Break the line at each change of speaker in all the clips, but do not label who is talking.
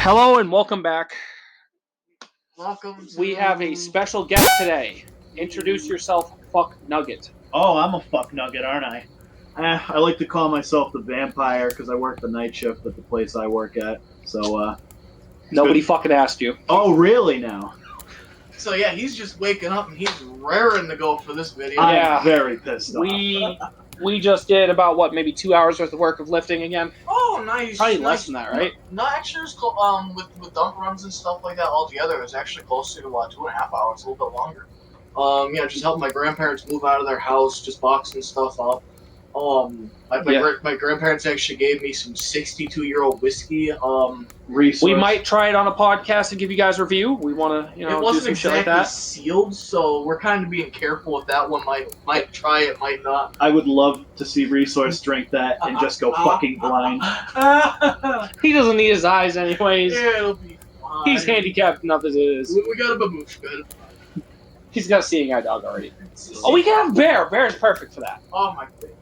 Hello and welcome back.
Welcome to...
We have a special guest today. Introduce yourself, Fuck Nugget.
Oh, I'm a fuck nugget, aren't I? I like to call myself the vampire because I work the night shift at the place I work at. So,
Nobody fucking asked you.
Oh, really now?
So yeah, he's just waking up and he's raring to go for this video.
Yeah.
I'm very pissed off.
We just did about, what, maybe 2 hours worth of work of lifting again?
Oh, nice.
Probably
nice.
less than that, right?
No, actually, it was with dump runs and stuff like that all together, it was actually closer to 2.5 hours, a little bit longer. Just helping my grandparents move out of their house, just boxing stuff up. My grandparents actually gave me some 62-year-old whiskey.
Resource.
We might try it on a podcast and give you guys a review. We want to,
it wasn't
do some shit
exactly
like that.
sealed, so we're kind of being careful with that one. Might try it, might not.
I would love to see Resource drink that and just go fucking blind.
He doesn't need his eyes anyways.
Yeah, it'll be fine.
He's handicapped enough as it is.
We got a babushka.
He's got a seeing eye dog already. Oh, we can have Bear. Bear is perfect for that.
Oh my god.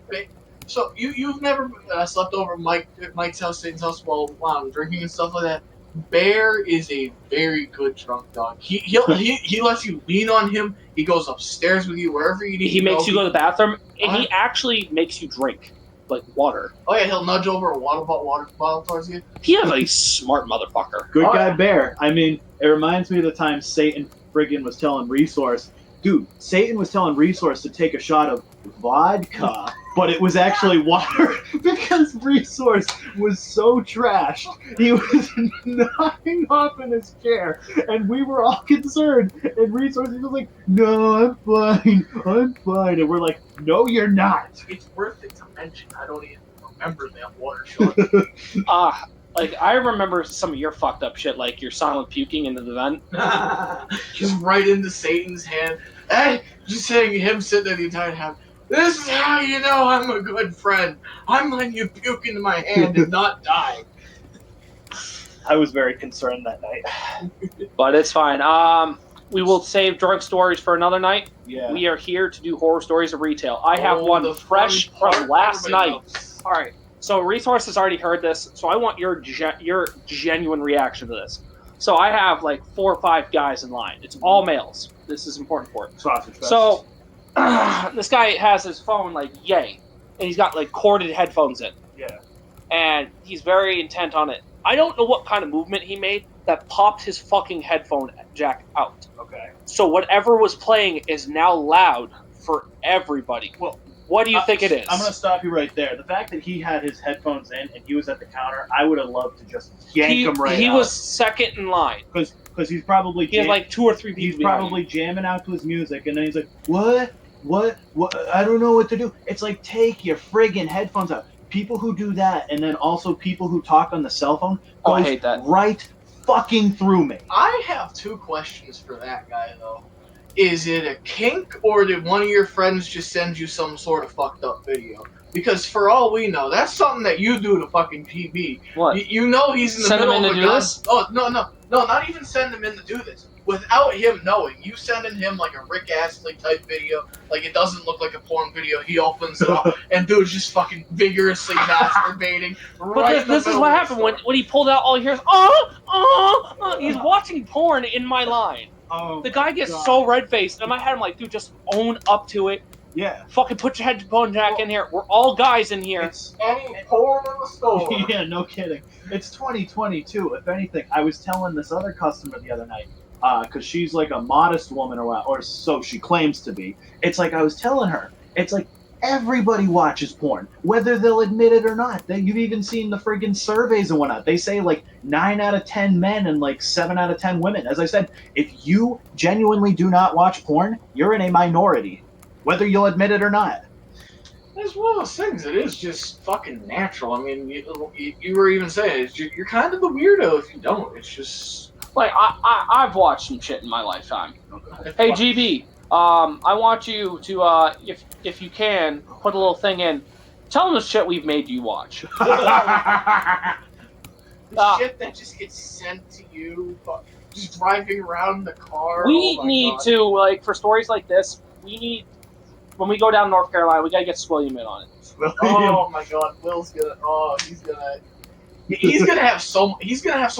So you've never slept over at Mike's house, Satan's house while drinking and stuff like that. Bear is a very good drunk dog. He lets you lean on him. He goes upstairs with you wherever you need.
He makes you go to the bathroom, and
What?
he actually makes you drink, like water.
Oh yeah, he'll nudge over a water bottle towards you.
He is a smart motherfucker.
Good
Oh,
guy
yeah.
Bear. I mean, it reminds me of the time Satan friggin' was telling Resource. Dude, Satan was telling Resource to take a shot of vodka, but it was actually water because Resource was so trashed. He was knocking off in his chair, and we were all concerned. And Resource was like, "No, I'm fine." And we're like, "No, you're not."
It's worth it to mention. I don't even remember that water shot.
Like, I remember some of your fucked up shit, like your silent puking into the vent.
Just right into Satan's hand. Hey, just saying him sitting there the entire time. This is how you know I'm a good friend. I'm letting you puke into my hand and not die.
I was very concerned that night.
But it's fine. We will save drunk stories for another night.
Yeah.
We are here to do horror stories of retail. I have
Oh,
one
the
fresh
fun part
from last
everybody
night.
loves.
All right. So Resource has already heard this, so I want your genuine reaction to this. So I have like 4 or 5 guys in line. It's all males. This is important for it.
Sausage fest.
So this guy has his phone like yay, and he's got like corded headphones in.
Yeah.
And he's very intent on it. I don't know what kind of movement he made that popped his fucking headphone jack out.
Okay.
So whatever was playing is now loud for everybody.
Well,
what do you think it is?
I'm going to stop you right there. The fact that he had his headphones in and he was at the counter, I would have loved to just yank him right
He
out.
was second in line.
Because he's probably
He had like 2 or 3 people.
he's
behind
probably
him.
jamming out to his music, and then he's like, what? I don't know what to do. It's like, take your friggin' headphones out. People who do that, and then also people who talk on the cell phone,
Oh, I
goes
hate that.
right fucking through me.
I have 2 questions for that guy, though. Is it a kink, or did one of your friends just send you some sort of fucked up video? Because for all we know, that's something that you do to fucking PB.
What?
You know he's in the
Send him
middle
in
of
to
a
do
gun.
this?
Oh, no, not even send him in to do this. Without him knowing, you sending him like a Rick Astley type video, like it doesn't look like a porn video. He opens it up, and dude's just fucking vigorously masturbating.
But this is what happened when he pulled out. All he hears, he's watching porn in my line.
Oh,
The guy gets
God.
so red faced, and in my head I'm like, dude, just own up to it.
Yeah.
Fucking put your headphone jack in here. We're all guys in here.
It's
Any porn in the store.
yeah, no kidding. It's 2022. If anything, I was telling this other customer the other night, because she's like a modest woman or so she claims to be. It's like I was telling her, it's like everybody watches porn, whether they'll admit it or not. You've even seen the friggin' surveys and whatnot. They say like 9 out of 10 men and like 7 out of 10 women. As I said, if you genuinely do not watch porn, you're in a minority, whether you'll admit it or not.
It's one of those things. It is just fucking natural. I mean, you were even saying you're kind of the weirdo if you don't. It's just
Like I've watched some shit in my lifetime. Hey GB, I want you to if you can put a little thing in. Tell them the shit we've made you watch.
the shit that just gets sent to you, just driving around in the car.
We
Oh my
need
God.
to, like, for stories like this, we need, when we go down to North Carolina, we gotta get Swilliam in on it.
Oh my God, Will's gonna. Oh, he's gonna. He's gonna have so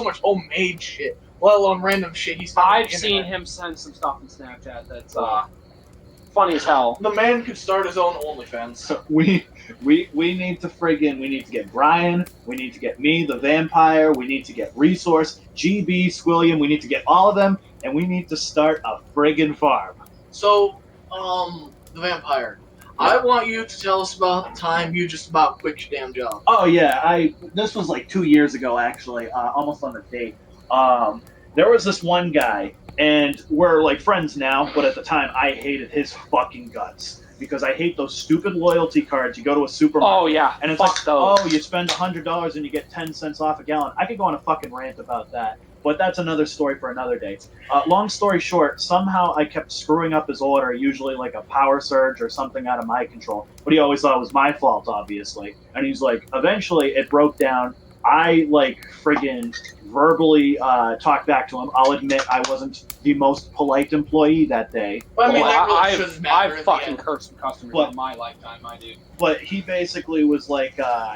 much homemade shit, let alone random shit he's found on
I've
the
seen
internet.
him send some stuff in Snapchat that's funny as hell.
The man could start his own OnlyFans.
So we need to get Brian, we need to get me, the vampire, we need to get Resource, GB, Squilliam, we need to get all of them, and we need to start a friggin' farm.
So, the vampire. I want you to tell us about the time you just about quit your damn job.
Oh yeah, this was like 2 years ago actually, almost on the date. There was this one guy, and we're like friends now, but at the time I hated his fucking guts because I hate those stupid loyalty cards. You go to a supermarket.
Oh yeah,
And it's
fuck
like,
those.
oh, you spend $100 and you get 10 cents off a gallon. I could go on a fucking rant about that, but that's another story for another day. Long story short, somehow I kept screwing up his order, usually like a power surge or something out of my control. But he always thought it was my fault, obviously. And he's like, eventually it broke down. I like friggin' verbally talked back to him. I'll admit I wasn't the most polite employee that day.
But I mean,
Well,
that really
I've
shouldn't matter.
I've
in
fucking
the end.
cursed some customers
What?
in my lifetime, my dude.
But he basically was like,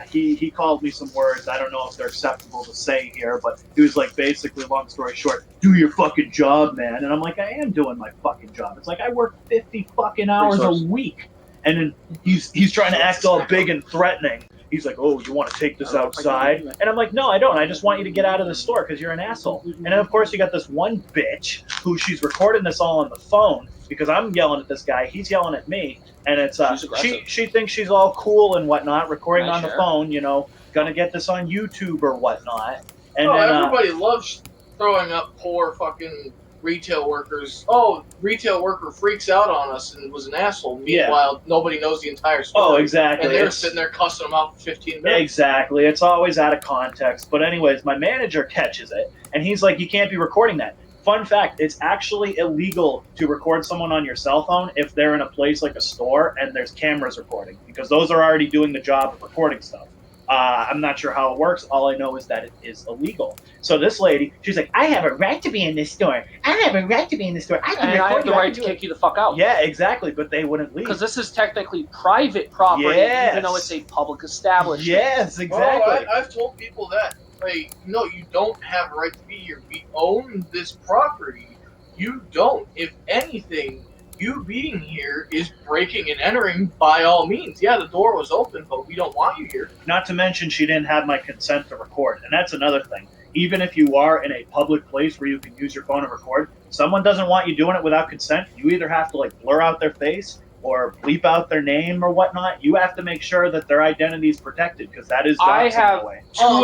he called me some words. I don't know if they're acceptable to say here, but he was like, basically, long story short, do your fucking job, man. And I'm like, I am doing my fucking job. It's like I work 50 fucking hours
Resource.
a week, and then he's trying to act all big and threatening. He's like, oh, you want to take this outside? And I'm like, no, I don't. I just want you to get out of the store because you're an asshole. And then, of course, you got this one bitch who she's recording this all on the phone because I'm yelling at this guy. He's yelling at me. And it's
She's aggressive.
she thinks she's all cool and whatnot, recording
Nice
on the
share.
phone, you know, gonna get this on YouTube or whatnot. And
Oh,
then,
everybody loves throwing up poor fucking retail workers. Oh, retail worker freaks out on us and was an asshole.
Yeah.
Meanwhile, nobody knows the entire story.
oh, exactly.
And they're
It's-
sitting there cussing them out for 15 minutes.
Exactly. It's always out of context. But anyways, my manager catches it, and he's like, you can't be recording that. Fun fact, it's actually illegal to record someone on your cell phone if they're in a place like a store and there's cameras recording, because those are already doing the job of recording stuff. I'm not sure how it works. All I know is that it is illegal. So this lady, she's like, I have a right to be in this store. I have a right to be in this store. I can
And
record
I have the
you.
right to kick you the fuck out.
Yeah, exactly. But they wouldn't leave.
Because this is technically private property,
Yes.
even though it's a public establishment.
Yes, exactly.
Oh, I've told people that. Like, no, you don't have a right to be here. We own this property. You don't. If anything, you being here is breaking and entering by all means. Yeah, the door was open, but we don't want you here.
Not to mention she didn't have my consent to record. And that's another thing. Even if you are in a public place where you can use your phone and record, someone doesn't want you doing it without consent. You either have to like blur out their face or bleep out their name or whatnot. You have to make sure that their identity is protected, because that is
I
doxing
have
in a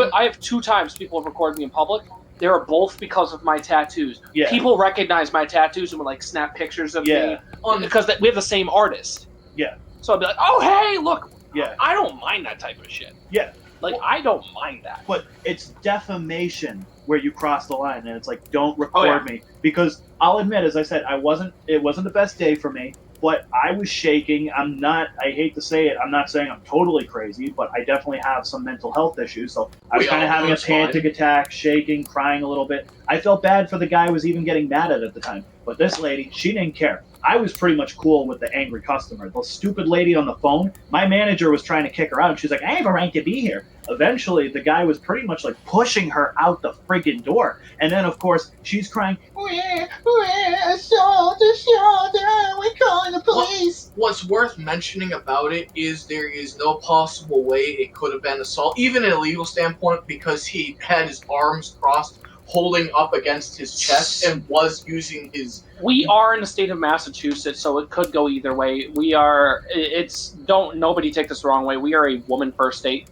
way.
I have 2 times people have recorded me in public. They were both because of my tattoos.
Yeah.
People recognize my tattoos and would like snap pictures of
Yeah.
me because we have the same artist.
Yeah.
So I'd be like, oh hey, look,
Yeah.
I don't mind that type of shit.
Yeah.
Like I don't mind that.
But it's defamation where you cross the line, and it's like, don't record
yeah.
me. Because I'll admit, as I said, it wasn't the best day for me, but I was shaking. I hate to say it, I'm not saying I'm totally crazy, but I definitely have some mental health issues. So I was
We
kind of
all
having
know
a
it's fine.
panic attack, shaking, crying a little bit. I felt bad for the guy who was even getting mad at the time. But this lady, she didn't care. I was pretty much cool with the angry customer. The stupid lady on the phone, my manager was trying to kick her out. She's like, I have a right to be here. Eventually, the guy was pretty much like pushing her out the friggin' door. And then, of course, she's crying, we're assault, we're calling the police.
What's worth mentioning about it is there is no possible way it could have been assault, even in a legal standpoint, because he had his arms crossed, holding up against his chest, and was using his.
We are in the state of Massachusetts, so it could go either way. Nobody take this the wrong way. We are a woman first state.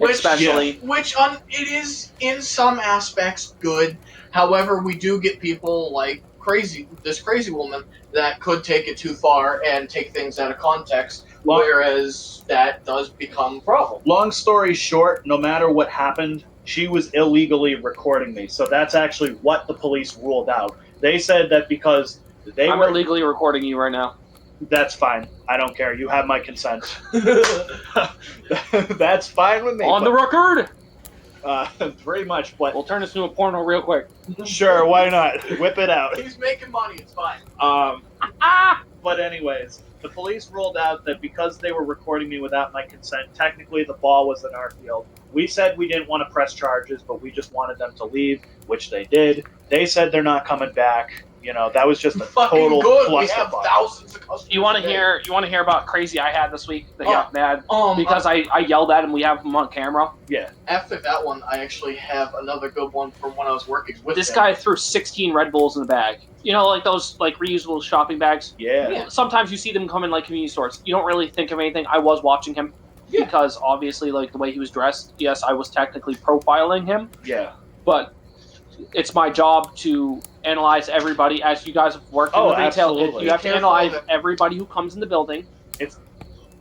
Especially.
It is in some aspects good. However, we do get people like this crazy woman that could take it too far and take things out of context, whereas that does become a problem.
Long story short, no matter what happened, she was illegally recording me. So that's actually what the police ruled out. They said that because
I'm illegally recording you right now.
That's fine. I don't care. You have my consent. That's fine with me.
On the record!
Pretty much, but
We'll turn this into a porno real quick.
sure, why not? Whip it out.
He's making money, it's fine.
Ah!
But anyways, the police ruled out that because they were recording me without my consent, technically the ball was in our field. We said we didn't want to press charges, but we just wanted them to leave, which they did. They said they're not coming back. You know, that was just a
Fucking
total
good. We have
clusterfuck.
thousands of customers.
You want to
a day.
hear? You want to hear about crazy I had this week that
Oh,
got mad because I yelled at him. We have him on camera.
Yeah.
After that one, I actually have another good one from when I was working with
This
him.
guy threw 16 Red Bulls in the bag. You know, like those like reusable shopping bags.
Yeah.
Yeah.
Sometimes you see them come in like convenience stores. You don't really think of anything. I was watching him
Yeah.
because obviously, like the way he was dressed. Yes, I was technically profiling him,
Yeah.
but it's my job to analyze everybody. As you guys have worked in
Oh,
the retail,
absolutely.
you have to
Careful
analyze
of it.
everybody who comes in the building.
It's-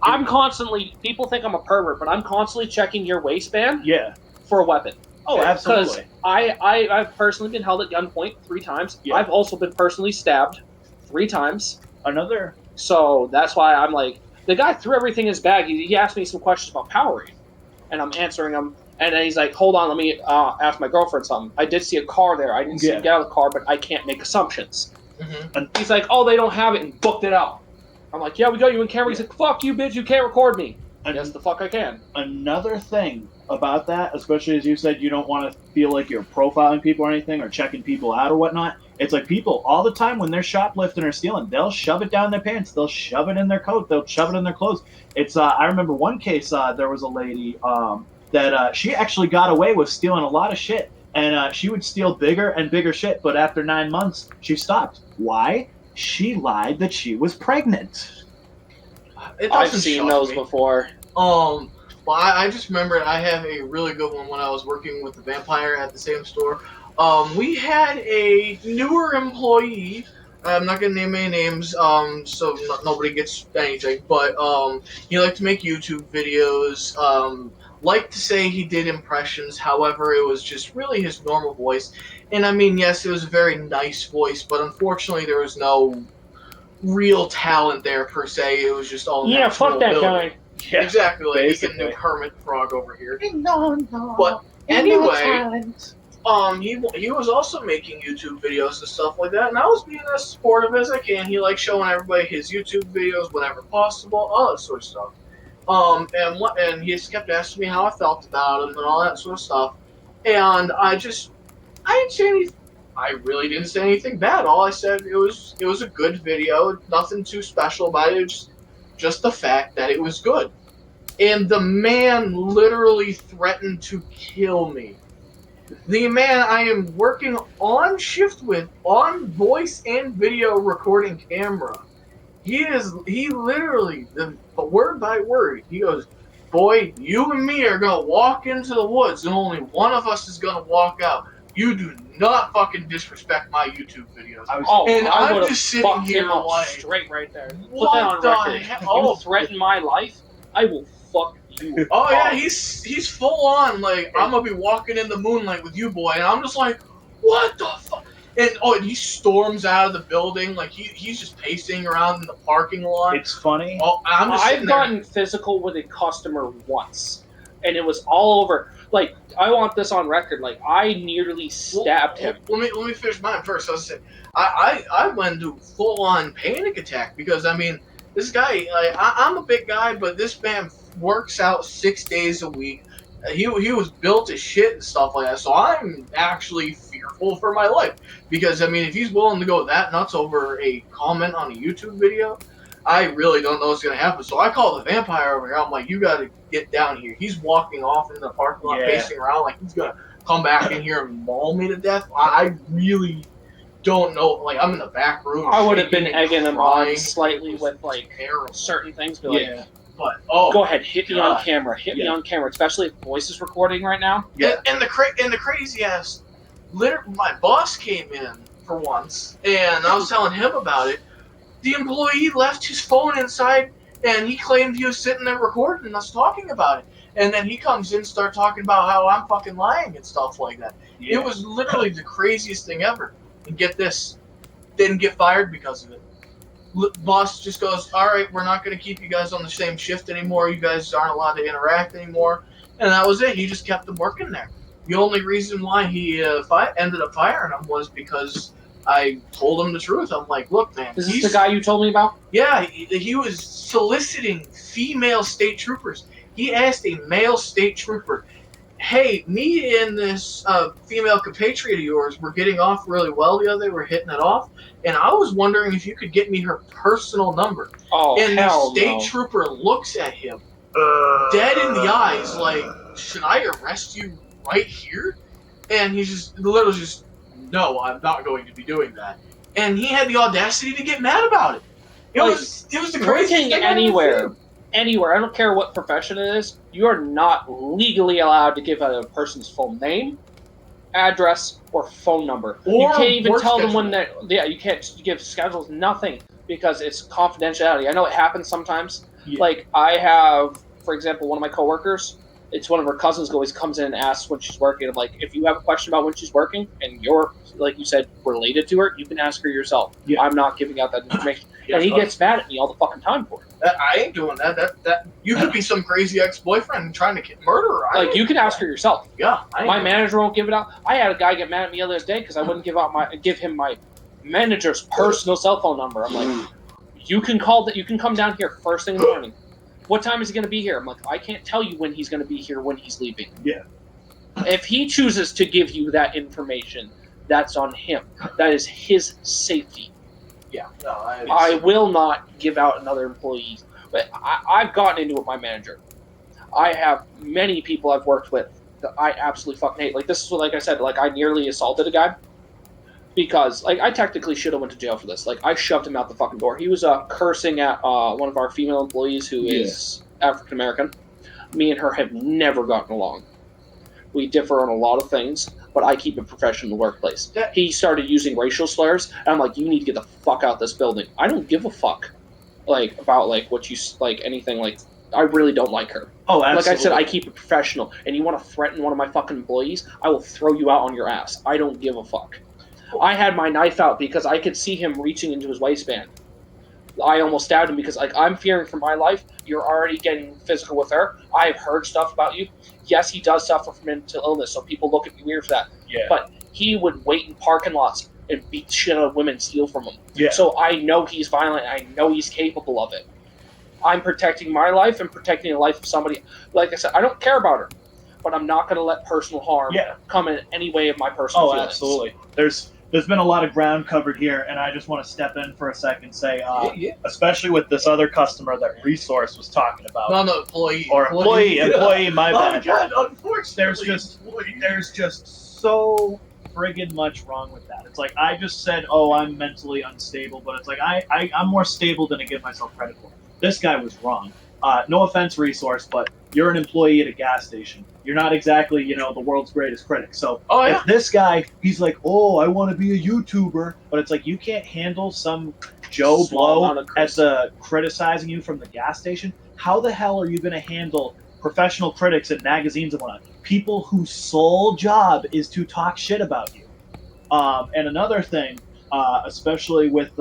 I'm constantly. People think I'm a pervert, but I'm constantly checking your waistband
Yeah.
for a weapon.
Oh, absolutely.
I've personally been held at gunpoint 3 times.
Yeah.
I've also been personally stabbed 3 times.
Another.
So that's why I'm like, the guy threw everything in his bag. He asked me some questions about Powerade, and I'm answering him. And then he's like, hold on, let me ask my girlfriend something. I did see a car there. I didn't see
Yeah.
him get out of the car, but I can't make assumptions.
Mm-hmm.
He's like, oh, they don't have it, and booked it out. I'm like, yeah, we got you in camera. He's like, fuck you, bitch, you can't record me.
An-
Yes, the fuck I can.
Another thing about that, especially as you said, you don't want to feel like you're profiling people or anything or checking people out or whatnot. It's like people all the time when they're shoplifting or stealing, they'll shove it down their pants, they'll shove it in their coat, they'll shove it in their clothes. It's I remember one case there was a lady that she actually got away with stealing a lot of shit, and she would steal bigger and bigger shit. But after 9 months, she stopped. Why? She lied that she was pregnant.
It
I've
doesn't
seen
shock
those
me.
before.
Well, I just remembered I have a really good one when I was working with the vampire at the same store. We had a newer employee. I'm not gonna name any names, so nobody gets anything. But he liked to make YouTube videos. Liked to say he did impressions. However, it was just really his normal voice. And I mean, yes, it was a very nice voice, but unfortunately, there was no real talent there per se. It was just all
Yeah,
natural
fuck that
ability.
guy.
Yeah.
Exactly, like you
basically.
can do Kermit Frog over here.
No.
But anyway,
talent.
he was also making YouTube videos and stuff like that, and I was being as supportive as I can. He liked showing everybody his YouTube videos whenever possible, all that sort of stuff. And he just kept asking me how I felt about him and all that sort of stuff. And I didn't say anything. I really didn't say anything bad. All I said it was a good video, nothing too special about it. Just the fact that it was good. And the man literally threatened to kill me. The man I am working on shift with, on voice and video recording camera. He literally, the word by word, he goes, boy, you and me are going to walk into the woods and only one of us is going to walk out. You do not fucking disrespect my YouTube videos. And
I
I'm
would've
just sitting
fucked
here
him up
like,
straight right there. Put that
what
on
the
record.
hell?
You threaten my life, I will fuck you.
Oh yeah,
up.
he's full on like I'm gonna be walking in the moonlight with you, boy, and I'm just like, what the fuck? And he storms out of the building like he's just pacing around in the parking lot.
It's funny.
Oh, I'm just sitting
I've
there.
gotten physical with a customer once, and it was all over. Like, I want this on record. Like, I nearly stabbed him.
Let me finish mine first. I was saying, I went into full on panic attack because I mean this guy. Like, I'm a big guy, but this man works out 6 days a week. He was built as shit and stuff like that. So I'm actually fearful for my life because I mean if he's willing to go that nuts over a comment on a YouTube video, I really don't know what's gonna happen. So I call the vampire over here. I'm like, you gotta get down here. He's walking off in the parking lot,
Yeah.
pacing around like he's gonna come back in here and maul me to death. I really don't know. Like I'm in the back room.
I would have been
shaking and
egging him
crying.
on slightly with, like,
Terrible.
certain things. Be like,
Yeah.
But
go ahead, hit me on
God.
camera. Hit me
Yeah.
on camera, especially if voice is recording right now.
Yeah.
And the crazy ass, literally, my boss came in for once, and I was telling him about it. The employee left his phone inside, and he claimed he was sitting there recording us talking about it. And then he comes in and starts talking about how I'm fucking lying and stuff like that.
Yeah.
It was literally the craziest thing ever. And get this, didn't get fired because of it. Boss just goes, all right, we're not going to keep you guys on the same shift anymore. You guys aren't allowed to interact anymore. And that was it. He just kept them working there. The only reason why he ended up firing him was because I told him the truth. I'm like, look, man.
Is this the guy you told me about?
Yeah, he was soliciting female state troopers. He asked a male state trooper, hey, me and this female compatriot of yours were getting off really well the other day. We're hitting it off. And I was wondering if you could get me her personal number.
Oh,
and the
hell
state
no.
trooper looks at him, dead in the eyes, like, should I arrest you right here? And he's just literally just, no, I'm not going to be doing that. And he had the audacity to get mad about it. It was the craziest
Working
thing I've ever
anywhere,
seen.
anywhere, I don't care what profession it is, you are not legally allowed to give out a person's full name, address, or phone number.
Or
you can't even
work
tell them
schedule.
when they're... Yeah, you can't give schedules, nothing, because it's confidentiality. I know it happens sometimes.
Yeah.
Like, I have, for example, one of my coworkers, it's one of her cousins who always comes in and asks when she's working. I'm like, if you have a question about when she's working, and you're, like you said, related to her, you can ask her yourself.
Yeah.
I'm not giving out that information.
Yeah,
and he
fuck.
gets mad at me all the fucking time for it.
I ain't doing that. That you could be some crazy ex-boyfriend trying to murder her. I
Like,
ain't
you can
doing
ask
that.
her yourself.
Yeah, I ain't
My
doing
manager won't give it out. I had a guy get mad at me the other day because I wouldn't give him my manager's personal cell phone number. I'm like, you can come down here first thing in the morning. What time is he going to be here? I'm like, I can't tell you when he's going to be here, when he's leaving.
Yeah.
If he chooses to give you that information, that's on him. That is his safety.
Yeah, no,
I will not give out another employee. But I've gotten into it with my manager. I have many people I've worked with that I absolutely fucking hate. Like, this is what, like I said, like, I nearly assaulted a guy. Because, like, I technically should have went to jail for this. Like, I shoved him out the fucking door. He was cursing at one of our female employees who is African American. Me and her have never gotten along. We differ on a lot of things, but I keep it professional in the workplace. He started using racial slurs, and I'm like, you need to get the fuck out of this building. I don't give a fuck, like, about, like, what you, like, anything, like, I really don't like her.
Oh, absolutely.
Like I said, I keep it professional, and you want to threaten one of my fucking employees, I will throw you out on your ass. I don't give a fuck. I had my knife out because I could see him reaching into his waistband. I almost stabbed him because, like, I'm fearing for my life. You're already getting physical with her. I've heard stuff about you. Yes, he does suffer from mental illness, so people look at me weird for that.
Yeah.
But he would wait in parking lots and beat shit out of women, steal from them.
Yeah.
So I know he's violent. I know he's capable of it. I'm protecting my life and protecting the life of somebody. Like I said, I don't care about her, but I'm not going to let personal harm come in any way of my personal feelings.
Absolutely. There's been a lot of ground covered here, and I just want to step in for a second and say, especially with this other customer that Resource was talking about.
No, employee.
Or employee, my bad.
God, unfortunately,
There's just so friggin' much wrong with that. It's like, I just said, oh, I'm mentally unstable, but it's like, I'm more stable than I give myself credit for. This guy was wrong. No offense, Resource, but you're an employee at a gas station. You're not exactly, the world's greatest critic. So if this guy, he's like, oh, I want to be a YouTuber, but it's like, you can't handle some Joe Blow criticizing you from the gas station. How the hell are you going to handle professional critics at magazines and whatnot? People whose sole job is to talk shit about you. And another thing, especially with,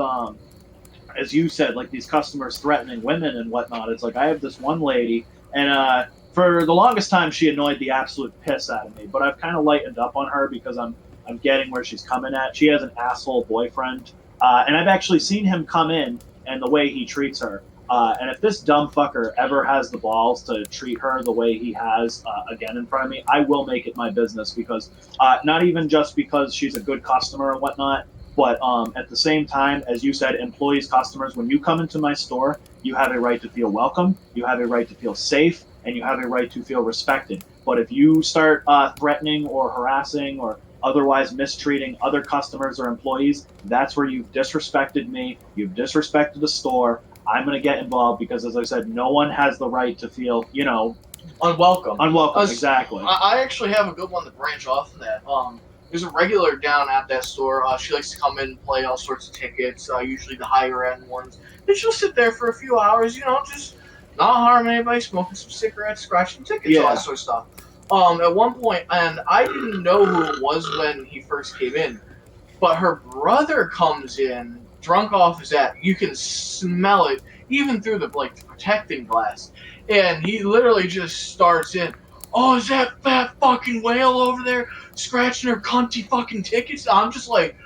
as you said, like these customers threatening women and whatnot, it's like, I have this one lady, and for the longest time, she annoyed the absolute piss out of me. But I've kind of lightened up on her because I'm getting where she's coming at. She has an asshole boyfriend, and I've actually seen him come in and the way he treats her. And if this dumb fucker ever has the balls to treat her the way he has again in front of me, I will make it my business because not even just because she's a good customer and whatnot, but at the same time, as you said, employees, customers, when you come into my store, you have a right to feel welcome, you have a right to feel safe, and you have a right to feel respected. But if you start threatening or harassing or otherwise mistreating other customers or employees, that's where you've disrespected me, you've disrespected the store. I'm going to get involved because, as I said, no one has the right to feel,
unwelcome.
Exactly.
I actually have a good one to branch off of that. There's a regular down at that store. She likes to come in and play all sorts of tickets, usually the higher end ones. And she'll sit there for a few hours, just not harm anybody, smoking some cigarettes, scratching tickets, all that sort of stuff. At one point, and I didn't know who it was when he first came in, but her brother comes in, drunk off his ass. You can smell it even through the protecting glass. And he literally just starts in, oh, is that fat fucking whale over there scratching her cunty fucking tickets? I'm just like,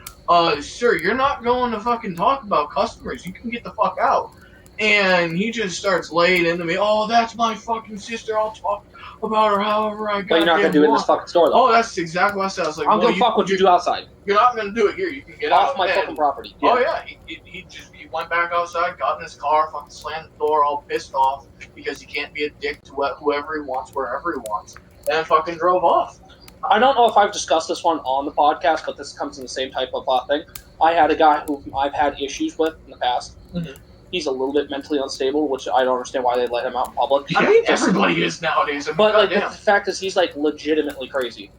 sir, you're not going to fucking talk about customers. You can get the fuck out. And he just starts laying into me. Oh, that's my fucking sister. I'll talk about her however I got.
But you're not gonna do it in this fucking store, though.
Oh, that's exactly what I said. I was like,
I'm gonna fuck what you do outside.
You're not gonna do it here. You can get
Off
out.
my
And-
fucking property.
Oh yeah, he went back outside, got in his car, fucking slammed the door, all pissed off because he can't be a dick to whoever he wants, wherever he wants, and fucking drove off.
I don't know if I've discussed this one on the podcast, but this comes in the same type of thing. I had a guy who I've had issues with in the past.
Mhm.
He's a little bit mentally unstable, which I don't understand why they let him out in public.
I mean, everybody is nowadays. I mean,
But like the
goddamn.
fact is, he's like legitimately crazy,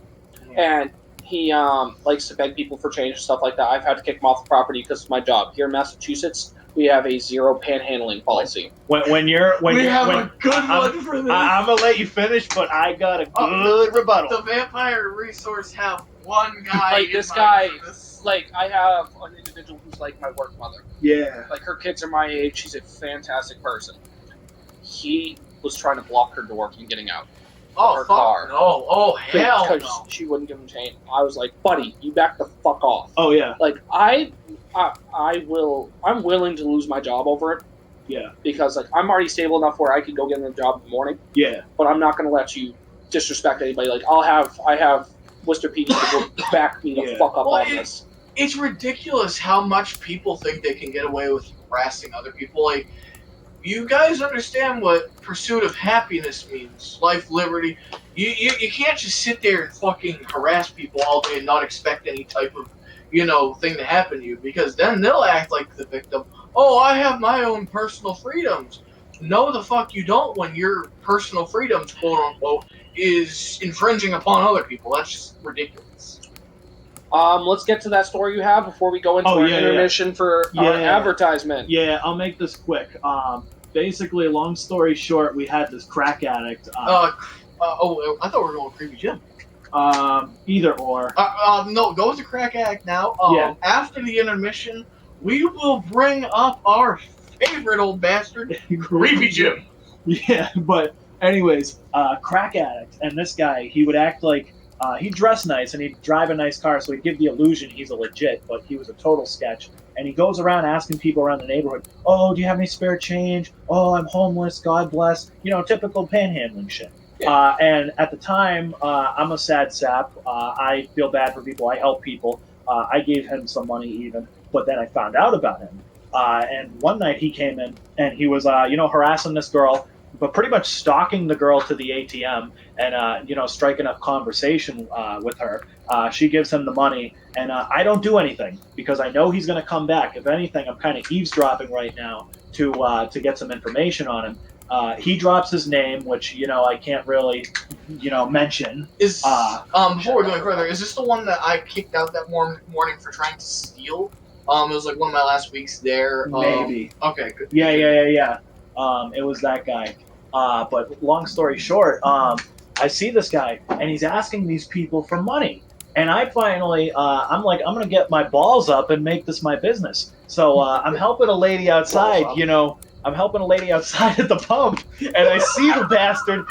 and he likes to beg people for change and stuff like that. I've had to kick him off the property because of my job here in Massachusetts. We have a zero panhandling policy.
When
we have a good
I'm-
one for this.
I'm gonna let you finish, but I got a good rebuttal.
The vampire resource have one guy.
Like,
in
this
mind
guy-
for this.
Like, I have an individual who's like my work mother.
Yeah.
Like, her kids are my age. She's a fantastic person. He was trying to block her door from getting out.
Oh
her
fuck
car.
no! Oh hell
because
no!
she wouldn't give him change. I was like, buddy, you back the fuck off.
Oh yeah.
Like, I'm willing to lose my job over it.
Yeah.
Because, like, I'm already stable enough where I could go get another job in the morning,
Yeah.
but I'm not going to let you disrespect anybody. Like, I have Worcester PD to go back me the
Yeah.
fuck up
Well,
on this.
It's ridiculous how much people think they can get away with harassing other people. Like, you guys understand what pursuit of happiness means? Life, liberty. You can't just sit there and fucking harass people all day and not expect any type of, thing to happen to you, because then they'll act like the victim. Oh, I have my own personal freedoms. No, the fuck you don't when your personal freedoms, quote unquote, is infringing upon other people. That's just ridiculous.
Let's get to that story you have before we go into our intermission for our advertisement.
Yeah, I'll make this quick. Basically, long story short, we had this crack addict.
I thought we were going with Creepy Jim.
Either or.
No, go with the crack addict now.
Yeah.
After the intermission, we will bring up our favorite old bastard, Creepy Jim.
Yeah, but anyways, crack addict, and this guy, he would act like he'd dress nice and he'd drive a nice car, so he'd give the illusion he's a legit, but he was a total sketch. And he goes around asking people around the neighborhood, "Oh, do you have any spare change? Oh, I'm homeless. God bless." Typical panhandling shit.
Yeah.
And at the time, I'm a sad sap. I feel bad for people. I help people. I gave him some money even, but then I found out about him. And one night he came in and he was, harassing this girl, but pretty much stalking the girl to the ATM and, striking up conversation with her. She gives him the money, and I don't do anything because I know he's going to come back. If anything, I'm kind of eavesdropping right now to get some information on him. He drops his name, which, I can't really, mention.
Before we're going further, is this the one that I kicked out that morning for trying to steal? It was like one of my last weeks there.
Maybe.
Okay, good.
Yeah. It was that guy. But long story short, I see this guy, and he's asking these people for money. And I finally, I'm like, I'm going to get my balls up and make this my business. So I'm helping a lady outside, I'm helping a lady outside at the pump, and I see the bastard.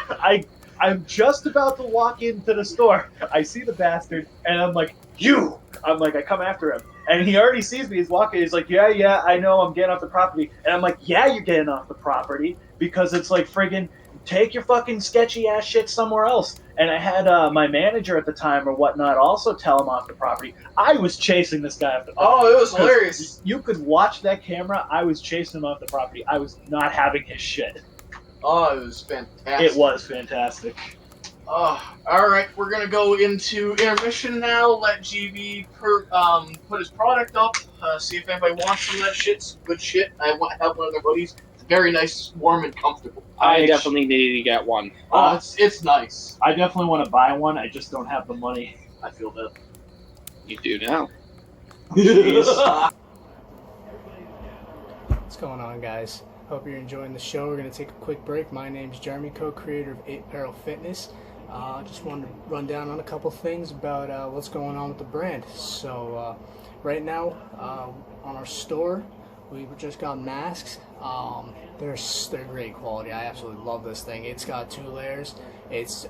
I'm just about to walk into the store. I see the bastard, and I'm like, I come after him. And he already sees me. He's walking. He's like, yeah, I know I'm getting off the property. And I'm like, yeah, you're getting off the property because it's like friggin' take your fucking sketchy ass shit somewhere else. And I had my manager at the time or whatnot also tell him off the property. I was chasing this guy off the property.
Oh, it was hilarious.
You could watch that camera. I was chasing him off the property. I was not having his shit.
Oh, it was fantastic.
It was fantastic.
Alright, we're gonna go into intermission now. Let GB put his product up, see if anybody wants some of that shit. It's good shit. I have one of their hoodies. It's very nice, warm, and comfortable.
I definitely need to get one.
It's nice.
I definitely want to buy one. I just don't have the money.
I feel that.
You do now.
What's going on, guys? Hope you're enjoying the show. We're going to take a quick break. My name's Jeremy, co-creator of 8 Apparel Fitness. Just wanted to run down on a couple things about what's going on with the brand. So right now on our store, we just got masks. They're great quality. I absolutely love this thing. It's got 2 layers. It's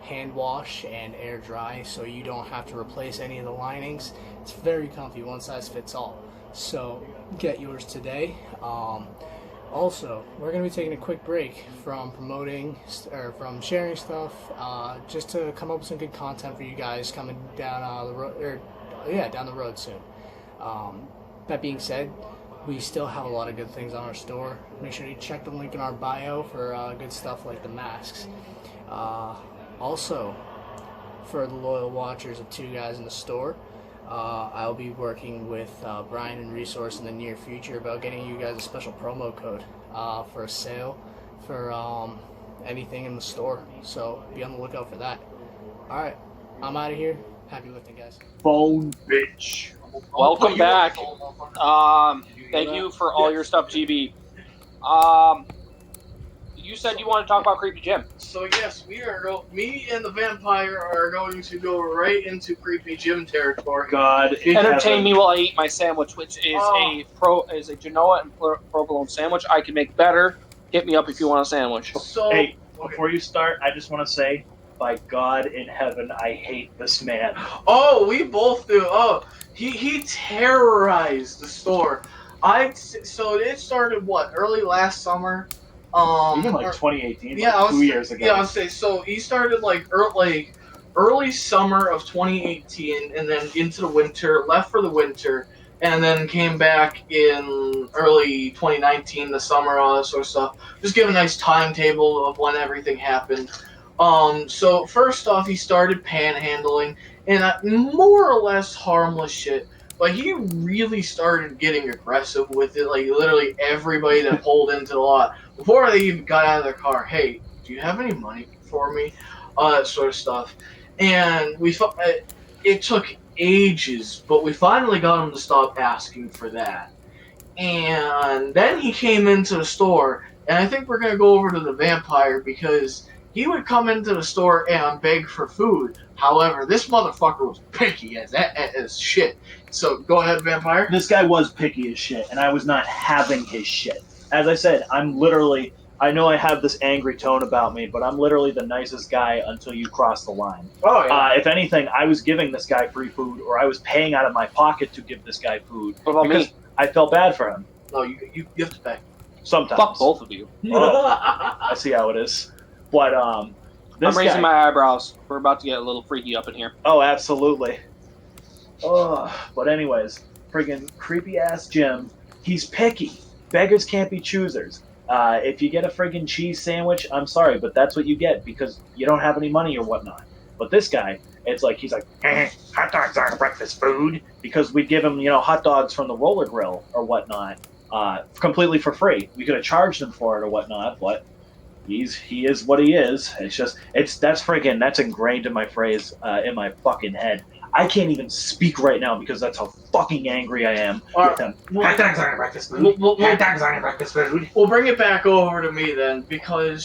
hand wash and air dry, so you don't have to replace any of the linings. It's very comfy, one size fits all. So get yours today. Also, we're going to be taking a quick break from promoting or from sharing stuff, just to come up with some good content for you guys coming down the road, down the road soon. That being said, we still have a lot of good things on our store. Make sure you check the link in our bio for good stuff like the masks. Also, for the loyal watchers of Two Guys in the Store, I'll be working with Brian and Resource in the near future about getting you guys a special promo code for a sale for anything in the store. So be on the lookout for that. Alright, I'm out of here. Happy lifting, guys.
Phone bitch.
Welcome back. Thank you for all your stuff, GB. You said you want to talk about Creepy Jim.
So yes, me and the vampire are going to go right into Creepy Jim territory.
God, in
Entertain
heaven.
me while I eat my sandwich, which is a Genoa and provolone sandwich. I can make better. Hit me up if you want a sandwich.
So
Hey, before you start, I just want to say, by God in heaven, I hate this man.
oh, we both do. Oh, he terrorized the store. So it started early last summer.
Even like 2018,
yeah,
like 2 years ago.
Yeah, I would say so. He started like early summer of 2018, and then into the winter. Left for the winter, and then came back in early 2019, the summer, all that sort of stuff. Just give a nice timetable of when everything happened. So first off, he started panhandling, and more or less harmless shit. But he really started getting aggressive with it. Like literally everybody that pulled into the lot, before they even got out of their car, hey, do you have any money for me? All that sort of stuff. And it took ages, but we finally got him to stop asking for that. And then he came into the store, and I think we're going to go over to the vampire because he would come into the store and beg for food. However, this motherfucker was picky as shit. So go ahead, vampire.
This guy was picky as shit, and I was not having his shit. As I said, I know I have this angry tone about me, but I'm literally the nicest guy until you cross the line.
Oh yeah.
If anything, I was giving this guy free food, or I was paying out of my pocket to give this guy food.
What about
because
me?
I felt bad for him.
No, you have to pay.
Sometimes.
Fuck both of you.
I see how it is. But this
I'm raising
guy,
my eyebrows. We're about to get a little freaky up in here.
Oh, absolutely. But anyways, friggin' creepy ass Jim. He's picky. Beggars can't be choosers. If you get a friggin' cheese sandwich, I'm sorry, but that's what you get because you don't have any money or whatnot. But this guy, he's like, hot dogs aren't breakfast food because we give him, hot dogs from the roller grill or whatnot, completely for free. We could have charged him for it or whatnot, but he is what he is. That's ingrained in my phrase, in my fucking head. I can't even speak right now because that's how fucking angry I am with him.
Hot dogs aren't breakfast food. Hot dogs aren't breakfast food. We'll bring it back over to me then, because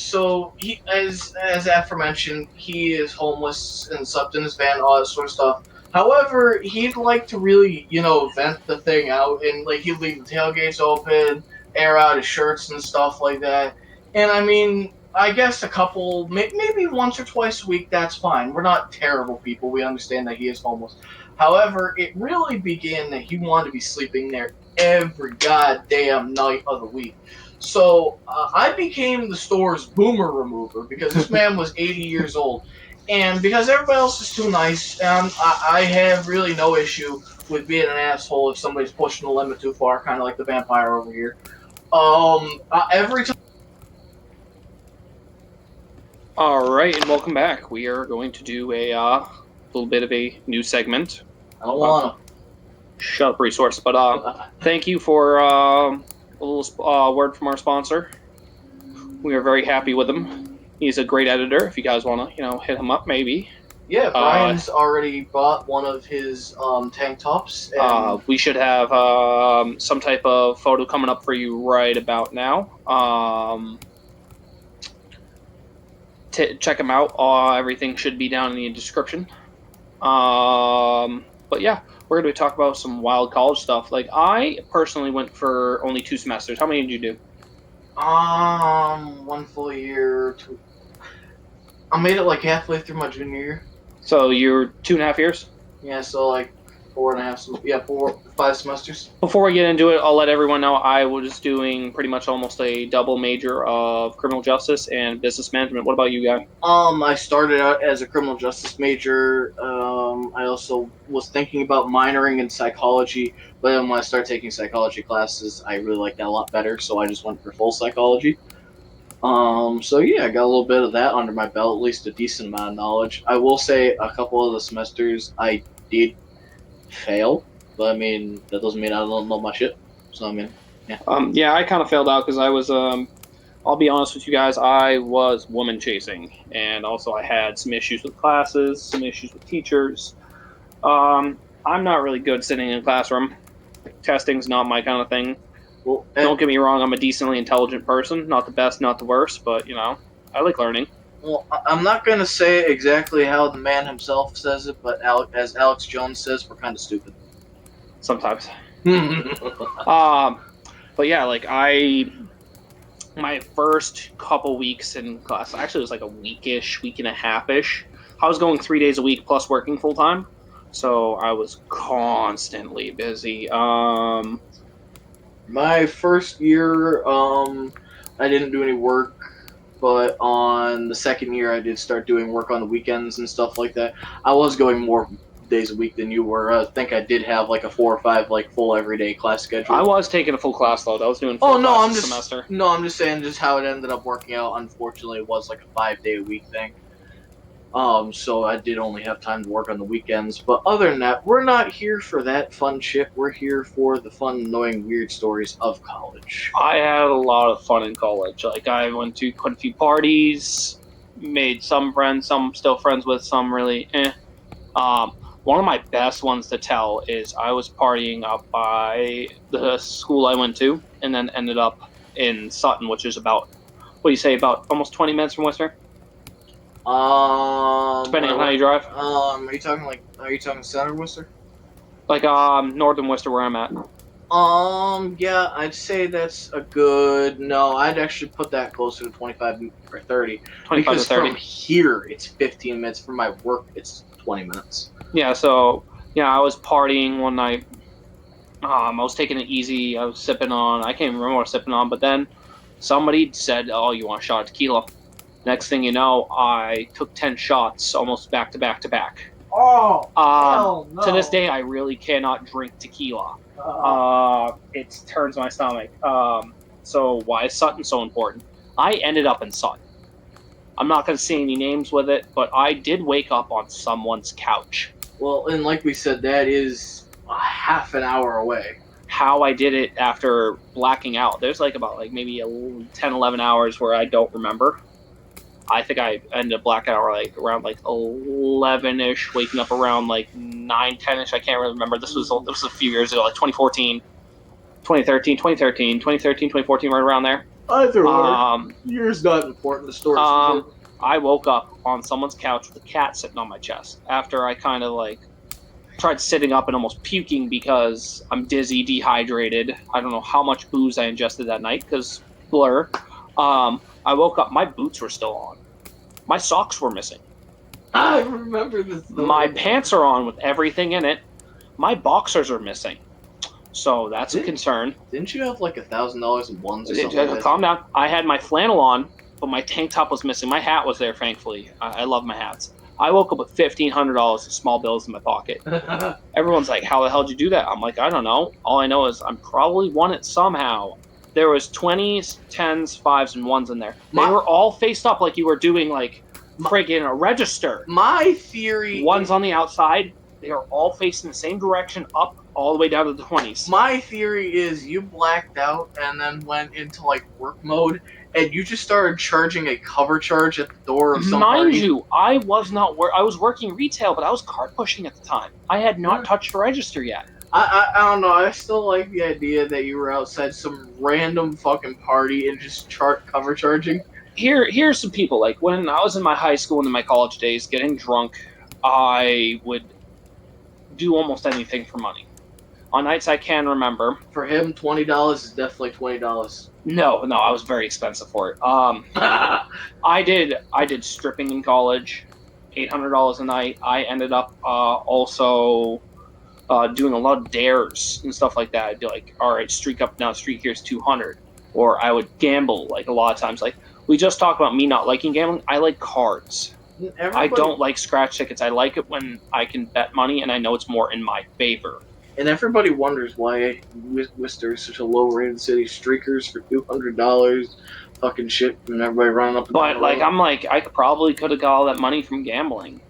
he, as aforementioned, he is homeless and slept in his van, all that sort of stuff. However, he'd like to really, vent the thing out, and like he'd leave the tailgates open, air out his shirts and stuff like that. And I mean, I guess maybe once or twice a week, that's fine. We're not terrible people. We understand that he is homeless. However, it really began that he wanted to be sleeping there every goddamn night of the week. So I became the store's boomer remover because this man was 80 years old. And because everybody else is too nice, I have really no issue with being an asshole if somebody's pushing the limit too far, kind of like the vampire over here. Every time.
All right, and welcome back. We are going to do a little bit of a new segment.
I don't want to.
Shut up, Resource. But thank you for a little word from our sponsor. We are very happy with him. He's a great editor. If you guys want to, hit him up, maybe.
Yeah, Brian's already bought one of his tank tops. And
We should have some type of photo coming up for you right about now. Check him out. Everything should be down in the description. But yeah, we're going to talk about some wild college stuff. Like, I personally went for only 2 semesters. How many did you do?
1 full year, 2. I made it like halfway through my junior year.
So you're 2.5 years?
Yeah, so like 4.5. Yeah, 5 semesters.
Before we get into it, I'll let everyone know I was doing pretty much almost a double major of criminal justice and business management. What about you, guy?
I started out as a criminal justice major. I also was thinking about minoring in psychology, but then when I started taking psychology classes, I really liked that a lot better, so I just went for full psychology. So yeah, I got a little bit of that under my belt, at least a decent amount of knowledge. I will say a couple of the semesters I did fail, but I mean that doesn't mean I don't know my shit. So I mean, yeah.
Yeah, I kind of failed out because I was, I'll be honest with you guys, I was woman chasing, and also I had some issues with classes, some issues with teachers. I'm not really good sitting in a classroom. Testing's not my kind of thing.
Well,
Don't get me wrong, I'm a decently intelligent person. Not the best, not the worst, but, you know, I like learning.
well, I'm not gonna say exactly how the man himself says it, but as Alex Jones says, we're kind of stupid.
Sometimes.
Oh,
But yeah, like, my first couple weeks in class, actually it was like a weekish, week and a half-ish. I was going 3 days a week plus working full-time. So I was constantly busy.
My first year, I didn't do any work, but on the second year, I did start doing work on the weekends and stuff like that. I was going more days a week than you were. I think I did have like a 4 or 5 like full everyday class schedule.
I was taking a full class load. I was doing 4
Oh no, I'm
classes
just
a semester.
no, I'm just saying just how it ended up working out. Unfortunately, it was like a 5-day a week thing. So I did only have time to work on the weekends. But other than that, we're not here for that fun shit. We're here for the fun, annoying, weird stories of college.
I had a lot of fun in college. Like, I went to quite a few parties, made some friends, some still friends with, some really one of my best ones to tell is I was partying up by the school I went to, and then ended up in Sutton, which is about, what do you say, about almost 20 minutes from Worcester? Depending on how you drive.
Are you talking Center Worcester?
Like, northern Worcester, where I'm at.
Yeah, I'd say that's a good. No, I'd actually put that closer to 25 or 30.
25 to
Because
30.
from here, it's 15 minutes. From my work, it's 20 minutes.
Yeah, so, yeah, I was partying one night. I was taking it easy. I was sipping on, I can't even remember what I was sipping on, but then somebody said, oh, you want a shot of tequila? Next thing you know, I took 10 shots almost back to back to back.
Oh, hell no.
To this day, I really cannot drink tequila. It turns my stomach. So why is Sutton so important? I ended up in Sutton. I'm not going to say any names with it, but I did wake up on someone's couch.
Well, and like we said, that is a half an hour away.
How I did it after blacking out. There's like about like maybe 10, 11 hours where I don't remember. I think I ended up blacking out like around like 11-ish, waking up around like 9, 10-ish. I can't really remember. This was a few years ago, like 2014, 2014, right around there.
Either way, year's not important. The story's important.
I woke up on someone's couch with a cat sitting on my chest after I kind of like tried sitting up and almost puking because I'm dizzy, dehydrated. I don't know how much booze I ingested that night because blur. I woke up, my boots were still on. My socks were missing.
I remember this story.
My pants are on with everything in it. My boxers are missing. So that's a concern.
Didn't you have like $1,000 in ones or something? Like
Calm down. I had my flannel on, but my tank top was missing. My hat was there, thankfully. I love my hats. I woke up with $1,500 in small bills in my pocket. Everyone's like, how the hell did you do that? I'm like, I don't know. All I know is I'm probably won it somehow. There was 20s, 10s, 5s, and 1s in there. They were all faced up like you were doing like friggin' a register.
My theory...
Ones on the outside, they are all facing the same direction up all the way down to the 20s.
My theory is you blacked out and then went into like work mode and you just started charging a cover charge at the door of some
Mind
party.
you, I was not I was working retail, but I was card pushing at the time. I had not touched the register yet.
I don't know. I still like the idea that you were outside some random fucking party and just cover charging.
Here's some people. Like when I was in my high school and in my college days, getting drunk, I would do almost anything for money. On nights I can remember.
For him, $20 is definitely $20.
No, I was very expensive for it. I did stripping in college, $800 a night. I ended up also doing a lot of dares and stuff like that. I'd be like, all right, streak up now, streak here's 200. Or I would gamble like a lot of times. Like we just talked about me not liking gambling. I like cards. I don't like scratch tickets. I like it when I can bet money and I know it's more in my favor.
And everybody wonders why Worcester is such a low-rated city. Streakers for $200, fucking shit, and everybody running up and
But
down.
like, I'm like, I could have got all that money from gambling.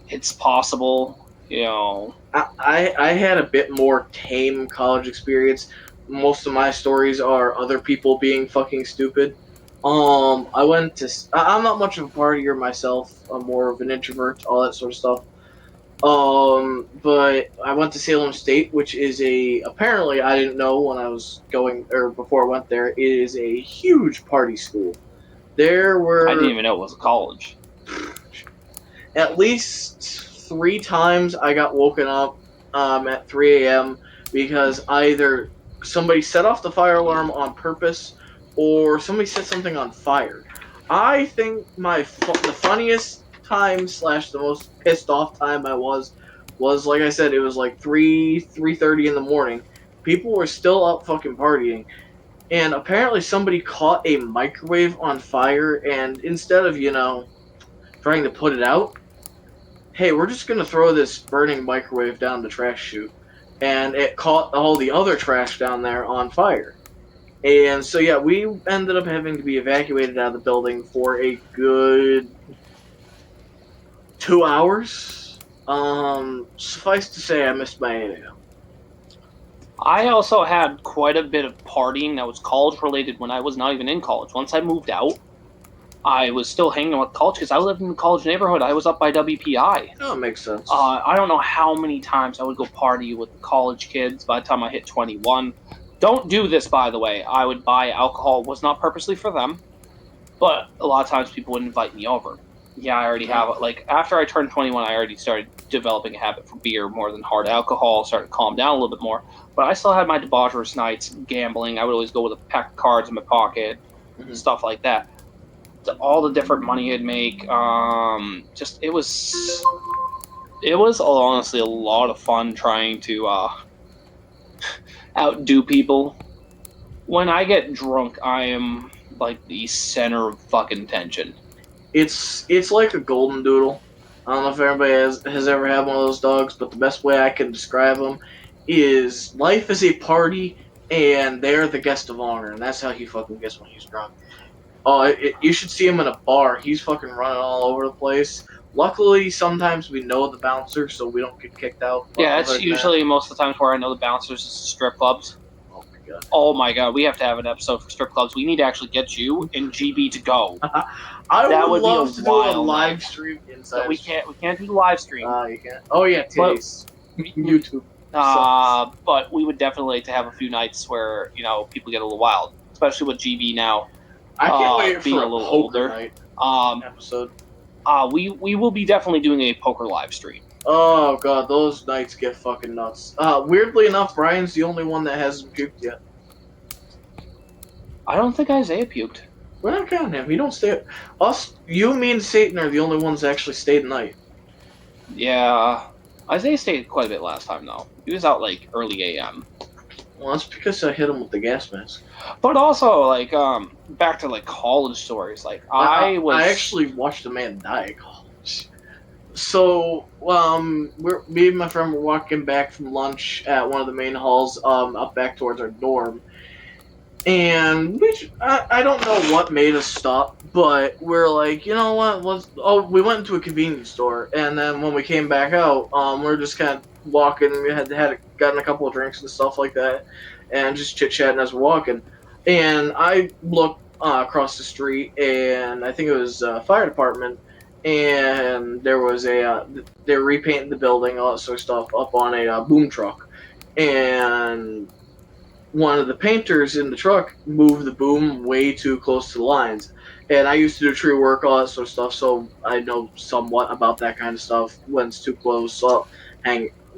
It's possible, you know.
I had a bit more tame college experience. Most of my stories are other people being fucking stupid. I'm not much of a partier myself. I'm more of an introvert, all that sort of stuff. But I went to Salem State, which is apparently I didn't know when I was going, or before I went there, it is a huge party school. There were...
I didn't even know it was a college.
At least 3 times I got woken up at 3 a.m. because either somebody set off the fire alarm on purpose or somebody set something on fire. I think the funniest time / the most pissed off time I was like I said, it was like 3:30 in the morning. People were still up fucking partying, and apparently somebody caught a microwave on fire, and instead of trying to put it out, hey, we're just gonna throw this burning microwave down the trash chute, and it caught all the other trash down there on fire. And so yeah, we ended up having to be evacuated out of the building for a good 2 hours. Suffice to say, I missed my 8 a.m.
I also had quite a bit of partying that was college related when I was not even in college. Once I moved out, I was still hanging out with college because I lived in the college neighborhood. I was up by WPI.
Oh, it makes sense.
I don't know how many times I would go party with the college kids by the time I hit 21. Don't do this, by the way. I would buy alcohol. It was not purposely for them, but a lot of times people would invite me over. Yeah, I already have it. Like, after I turned 21, I already started developing a habit for beer more than hard alcohol, started to calm down a little bit more. But I still had my debaucherous nights, gambling. I would always go with a pack of cards in my pocket, stuff like that. All the different money I'd make. It was honestly a lot of fun trying to outdo people. When I get drunk, I am like the center of fucking tension.
It's like a golden doodle. I don't know if everybody has ever had one of those dogs, but the best way I can describe them is life is a party, and they're the guest of honor, and that's how he fucking gets when he's drunk. You should see him in a bar. He's fucking running all over the place. Luckily, sometimes we know the bouncer, so we don't get kicked out.
Yeah, it's usually most of the times where I know the bouncers is strip clubs.
Oh my god.
Oh my god, we have to have an episode for strip clubs. We need to actually get you and GB to go.
I would love to do a live stream inside.
But we can't do the live stream.
You can't. Oh yeah, titties. YouTube.
But we would definitely like to have a few nights where people get a little wild, especially with GB now.
I can't wait
being
for
a little
poker
older.
night episode.
We will be definitely doing a poker live stream.
Oh god, those nights get fucking nuts. Weirdly enough, Brian's the only one that hasn't puked yet.
I don't think Isaiah puked.
We're not counting him. He don't stay. Us, you, me, and Satan are the only ones that actually stayed the night.
Yeah, Isaiah stayed quite a bit last time though. He was out like early AM.
Well, that's because I hit him with the gas mask.
But also, like, back to like college stories. Like, I
actually watched a man die at college. So, me and my friend were walking back from lunch at one of the main halls, up back towards our dorm. And I don't know what made us stop, but we're like, you know what? We went into a convenience store, and then when we came back out, we're just kind of walking. We had gotten a couple of drinks and stuff like that, and just chit chatting as we're walking. And I looked across the street, and I think it was fire department, and there was they were repainting the building, all that sort of stuff, up on a boom truck, and one of the painters in the truck moved the boom way too close to the lines. And I used to do tree work, all that sort of stuff, so I know somewhat about that kind of stuff when it's too close. So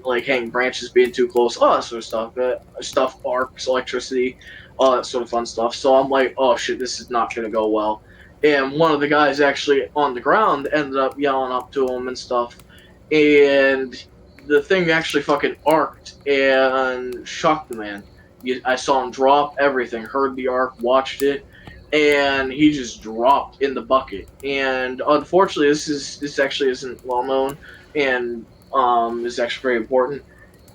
like hanging branches, being too close, all that sort of stuff. Stuff arcs, electricity, all that sort of fun stuff. So I'm like, oh shit, this is not gonna go well. And one of the guys actually on the ground ended up yelling up to him and stuff, and the thing actually fucking arced and shocked the man. I saw him drop everything, heard the arc, watched it, and he just dropped in the bucket. And unfortunately, this actually isn't well known, and is actually very important.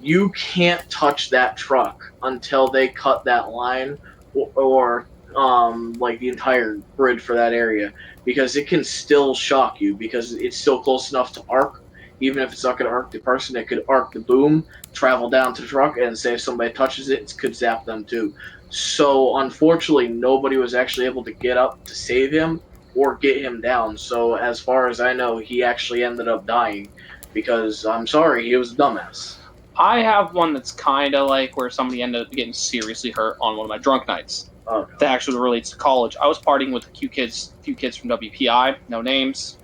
You can't touch that truck until they cut that line or like the entire grid for that area, because it can still shock you because it's still close enough to arc. Even if it's not going to arc the person, it could arc the boom, travel down to the truck, and say if somebody touches it, it could zap them too. So unfortunately, nobody was actually able to get up to save him or get him down. So as far as I know, he actually ended up dying because, I'm sorry, he was a dumbass.
I have one that's kind of like where somebody ended up getting seriously hurt on one of my drunk nights.
Oh,
That actually relates to college. I was partying with a few kids from WPI, no names.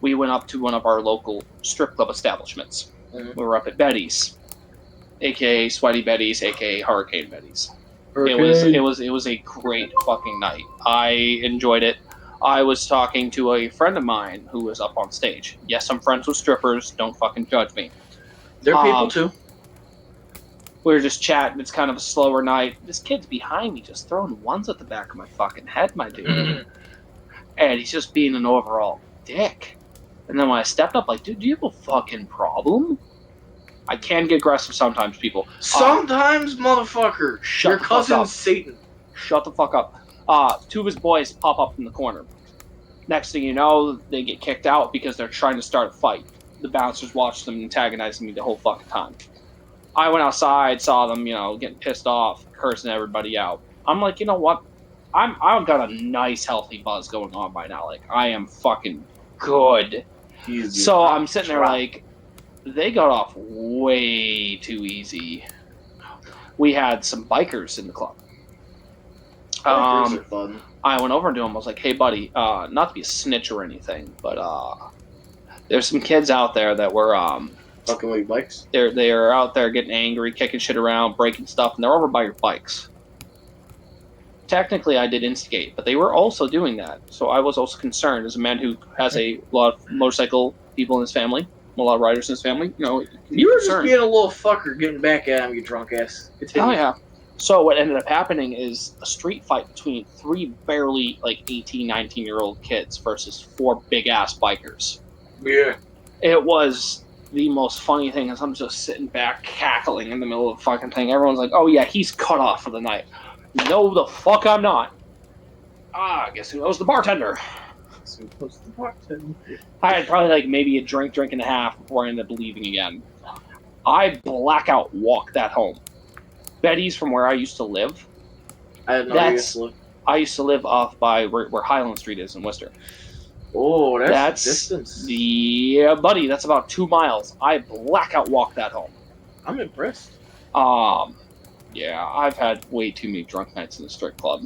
We went up to one of our local strip club establishments.
Mhm.
We were up at Betty's, aka Sweaty Betty's, aka Hurricane Betty's.
Hurricane.
It was a great fucking night. I enjoyed it. I was talking to a friend of mine who was up on stage. Yes, I'm friends with strippers. Don't fucking judge me.
They're people too.
We were just chatting. It's kind of a slower night. This kid's behind me just throwing ones at the back of my fucking head, my dude. And he's just being an overall dick. And then when I stepped up, like, dude, do you have a fucking problem? I can get aggressive sometimes, people.
Sometimes, motherfucker.
Shut
Your
the fuck
cousin's
up.
Satan.
Shut the fuck up. Two of his boys pop up in the corner. Next thing you know, they get kicked out because they're trying to start a fight. The bouncers watched them antagonizing me the whole fucking time. I went outside, saw them, getting pissed off, cursing everybody out. I'm like, you know what? I've got a nice, healthy buzz going on by now. Like, I am fucking good. So I'm sitting there like, they got off way too easy. We had some bikers in the club.
Bikers are fun.
I went over to him. I was like, "Hey, buddy, not to be a snitch or anything, but there's some kids out there that were
Fucking with your bikes.
they're out there getting angry, kicking shit around, breaking stuff, and they're over by your bikes." Technically, I did instigate, but they were also doing that. So I was also concerned as a man who has a lot of motorcycle people in his family, a lot of riders in his family.
You were just being a little fucker getting back at him, you drunk ass. Continue.
Oh, yeah. So what ended up happening is a street fight between three barely, 18, 19-year-old kids versus four big-ass bikers.
Yeah.
It was the most funny thing, as I'm just sitting back cackling in the middle of the fucking thing. Everyone's like, oh, yeah, he's cut off for the night. No, the fuck I'm not. Guess who knows? The bartender. I had probably maybe a drink and a half before I ended up leaving again. I blackout walked that home. Betty's from where I used to live.
I didn't know you used to live.
I used to live off by where Highland Street is in Worcester.
Oh, that's distance.
Yeah, buddy, that's about 2 miles. I blackout walked that home.
I'm impressed.
Yeah, I've had way too many drunk nights in the strip club.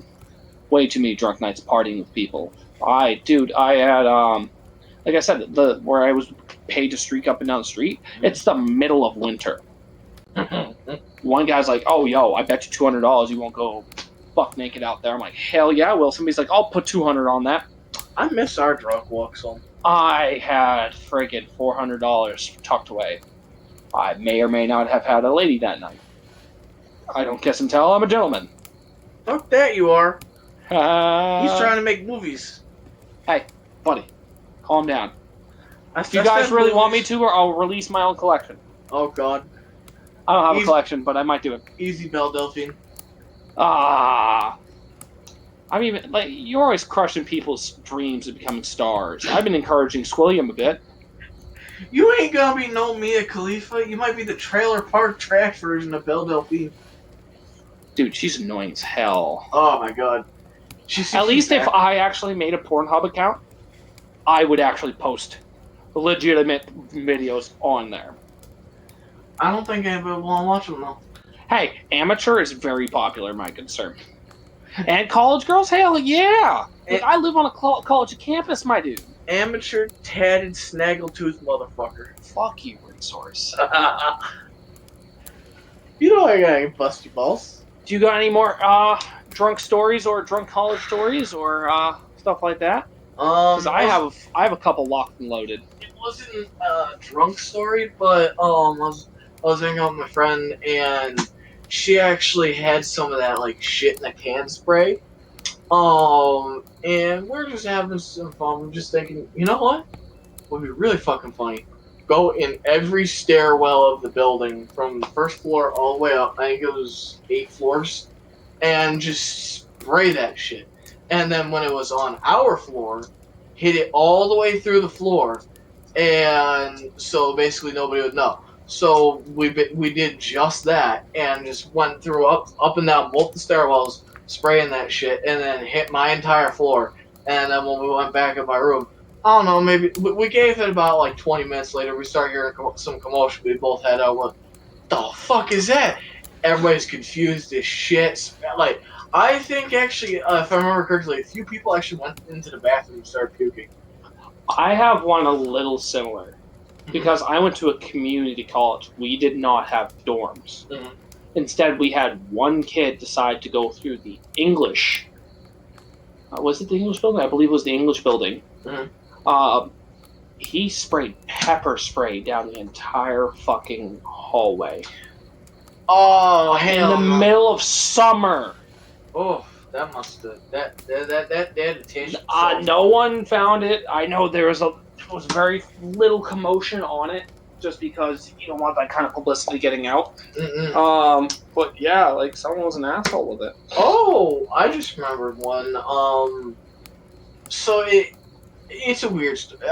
Way too many drunk nights partying with people. I had, like I said, where I was paid to streak up and down the street, it's the middle of winter. One guy's like, oh, yo, I bet you $200 you won't go buck naked out there. I'm like, hell yeah, I will. Somebody's like, I'll put $200 on that.
I miss our drunk walks home.
I had friggin' $400 tucked away. I may or may not have had a lady that night. I don't guess and tell. I'm a gentleman.
Fuck that, you are. He's
He's
trying to make movies.
Hey, buddy, calm down. If you guys really want me to, or I'll release my own collection.
Oh, God.
I don't have a collection, but I might do it.
Easy, Belle Delphine.
I mean, you're always crushing people's dreams of becoming stars. I've been encouraging Squilliam a bit.
You ain't gonna be no Mia Khalifa. You might be the trailer park trash version of Belle Delphine.
Dude, she's annoying as hell.
Oh, my God.
At least if I actually made a Pornhub account, I would actually post legitimate videos on there.
I don't think anybody will want to watch them, though.
Hey, amateur is very popular, my concern. And college girls, hell yeah! Look, I live on a college campus, my dude.
Amateur, tatted, snaggletooth motherfucker.
Fuck you, stories.
You know I gotta bust your balls.
Do you got any more drunk stories or drunk college stories or stuff like that? Because I have a couple locked and loaded.
It wasn't a drunk story, but I was hanging out with my friend, and she actually had some of that like shit in a can spray. And we're just having some fun. We're just thinking, you know what? Would be really fucking funny. Go in every stairwell of the building from the first floor all the way up. I think it was 8 floors, and just spray that shit. And then when it was on our floor, hit it all the way through the floor, and so basically nobody would know. So we did just that, and just went through up and down both the stairwells, spraying that shit, and then hit my entire floor. And then when we went back in my room, I don't know, maybe we gave it about like 20 minutes later. We started hearing some commotion. We both had out. What the fuck is that? Everybody's confused as shit. Like, I think actually, if I remember correctly, a few people actually went into the bathroom and started puking.
I have one a little similar because I went to a community college. We did not have dorms.
Mhm.
Instead, we had one kid decide to go through the English. Was it the English building? I believe it was the English building.
Mhm.
He sprayed pepper spray down the entire fucking hallway
Oh,
in
hell
the
no.
middle of summer.
Oh, that must have that attention.
No one found it. I know there was very little commotion on it, just because you don't want that kind of publicity getting out.
Mm-mm.
But yeah, like someone was an asshole with it.
Oh, I just remembered one. So it's a weird story.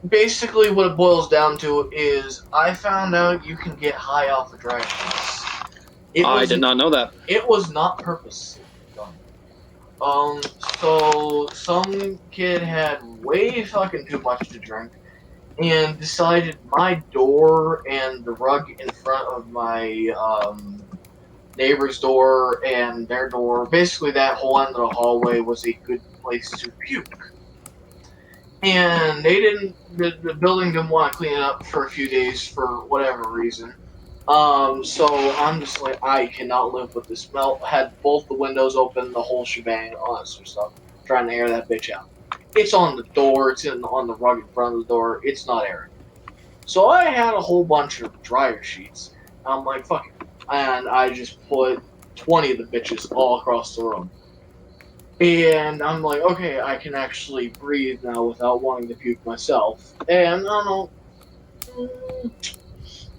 Basically, what it boils down to is I found out you can get high off of dry sheets.
I did not know that.
It was not purposely done. So some kid had way fucking too much to drink and decided my door and the rug in front of my neighbor's door and their door, basically that whole end of the hallway, was a good place to puke. And the building didn't want to clean it up for a few days for whatever reason. So I'm just like, I cannot live with this smell. Had both the windows open, the whole shebang, all that sort of stuff, trying to air that bitch out. It's on the door, it's on the rug in front of the door, it's not airing. So I had a whole bunch of dryer sheets. I'm like, fuck it. And I just put 20 of the bitches all across the room. And I'm like, okay, I can actually breathe now without wanting to puke myself. And I don't know,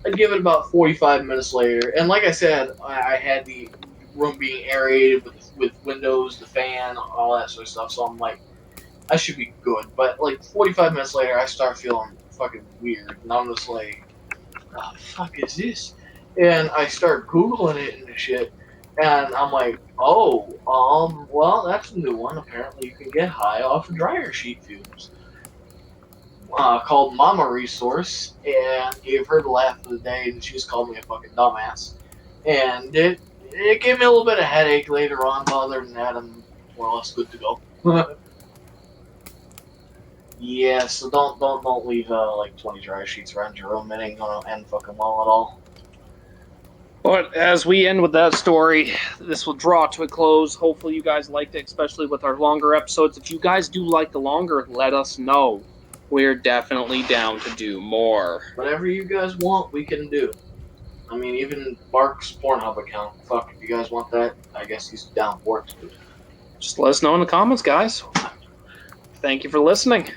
I'd give it about 45 minutes later. And like I said, I had the room being aerated with windows, the fan, all that sort of stuff. So I'm like, I should be good. But like 45 minutes later, I start feeling fucking weird. And I'm just like, what the fuck is this? And I start Googling it and shit. And I'm like, oh, well, that's a new one. Apparently you can get high off of dryer sheet fumes. Called Mama Resource, and gave her the laugh of the day, and she just called me a fucking dumbass. And it gave me a little bit of headache later on, but other than that, I'm more or less good to go. Yeah, so don't leave like 20 dryer sheets around your room. It ain't gonna end fucking well at all.
But as we end with that story, this will draw to a close. Hopefully you guys liked it, especially with our longer episodes. If you guys do like the longer, let us know. We're definitely down to do more.
Whatever you guys want, we can do. I mean, even Mark's Pornhub account. Fuck, if you guys want that, I guess he's down for it.
Just let us know in the comments, guys. Thank you for listening.